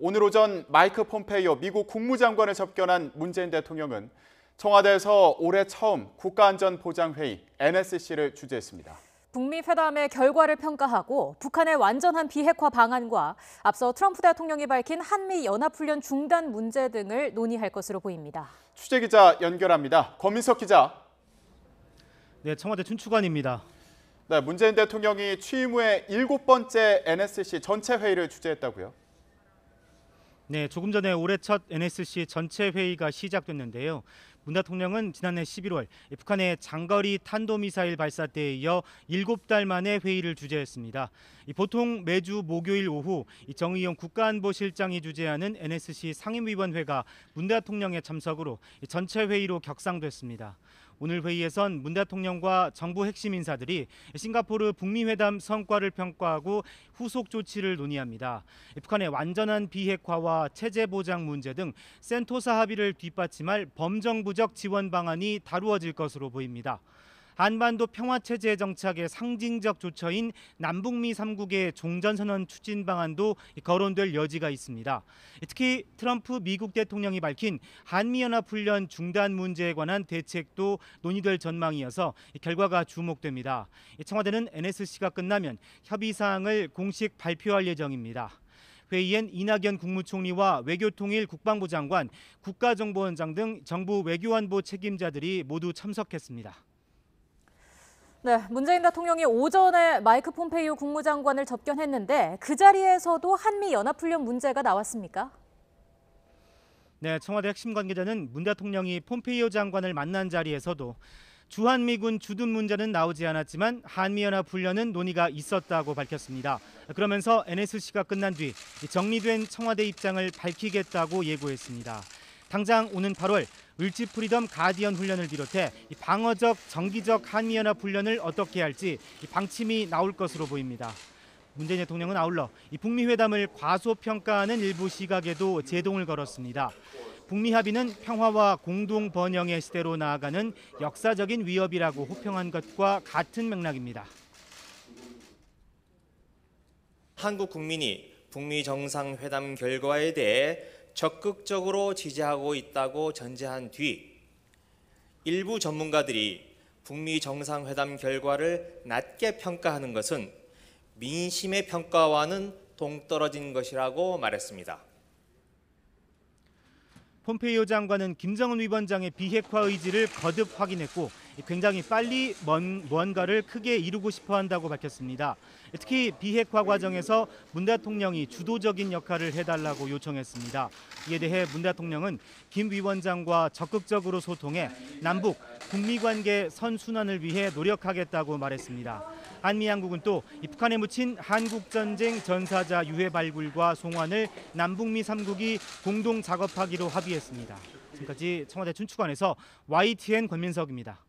오늘 오전 마이크 폼페이오 미국 국무장관을 접견한 문재인 대통령은 청와대에서 올해 처음 국가안전보장회의 NSC를 주재했습니다. 북미 회담의 결과를 평가하고 북한의 완전한 비핵화 방안과 앞서 트럼프 대통령이 밝힌 한미 연합훈련 중단 문제 등을 논의할 것으로 보입니다. 취재기자 연결합니다. 권민석 기자. 네, 청와대 춘추관입니다. 네, 문재인 대통령이 취임 후에 7번째 NSC 전체 회의를 주재했다고요? 네, 조금 전에 올해 첫 NSC 전체 회의가 시작됐는데요. 문 대통령은 지난해 11월 북한의 장거리 탄도미사일 발사 때에 이어 7달 만에 회의를 주재했습니다. 보통 매주 목요일 오후 정의용 국가안보실장이 주재하는 NSC 상임위원회가 문 대통령의 참석으로 전체 회의로 격상됐습니다. 오늘 회의에선 문 대통령과 정부 핵심 인사들이 싱가포르 북미 회담 성과를 평가하고 후속 조치를 논의합니다. 북한의 완전한 비핵화와 체제 보장 문제 등 센토사 합의를 뒷받침할 범정부적 지원 방안이 다루어질 것으로 보입니다. 한반도 평화체제 정착의 상징적 조처인 남북미 3국의 종전선언 추진 방안도 거론될 여지가 있습니다. 특히 트럼프 미국 대통령이 밝힌 한미연합훈련 중단 문제에 관한 대책도 논의될 전망이어서 결과가 주목됩니다. 청와대는 NSC가 끝나면 협의사항을 공식 발표할 예정입니다. 회의엔 이낙연 국무총리와 외교통일 국방부 장관, 국가정보원장 등 정부 외교안보 책임자들이 모두 참석했습니다. 네, 문재인 대통령이 오전에 마이크 폼페이오 국무장관을 접견했는데 그 자리에서도 한미 연합훈련 문제가 나왔습니까? 네, 청와대 핵심 관계자는 문 대통령이 폼페이오 장관을 만난 자리에서도 주한미군 주둔 문제는 나오지 않았지만 한미연합훈련은 논의가 있었다고 밝혔습니다. 그러면서 NSC가 끝난 뒤 정리된 청와대 입장을 밝히겠다고 예고했습니다. 당장 오는 8월 을지 프리덤 가디언 훈련을 비롯해 방어적, 정기적 한미연합 훈련을 어떻게 할지 방침이 나올 것으로 보입니다. 문재인 대통령은 아울러 북미 회담을 과소평가하는 일부 시각에도 제동을 걸었습니다. 북미 합의는 평화와 공동 번영의 시대로 나아가는 역사적인 위협이라고 호평한 것과 같은 맥락입니다. 한국 국민이 북미 정상회담 결과에 대해 적극적으로 지지하고 있다고 전제한 뒤 일부 전문가들이 북미 정상회담 결과를 낮게 평가하는 것은 민심의 평가와는 동떨어진 것이라고 말했습니다. 폼페이오 장관은 김정은 위원장의 비핵화 의지를 거듭 확인했고 굉장히 빨리 뭔가를 크게 이루고 싶어 한다고 밝혔습니다. 특히 비핵화 과정에서 문 대통령이 주도적인 역할을 해달라고 요청했습니다. 이에 대해 문 대통령은 김 위원장과 적극적으로 소통해 남북, 북미 관계 선순환을 위해 노력하겠다고 말했습니다. 한미 양국은 또 북한에 묻힌 한국전쟁 전사자 유해 발굴과 송환을 남북미 3국이 공동 작업하기로 합의했습니다. 지금까지 청와대 춘추관에서 YTN 권민석입니다.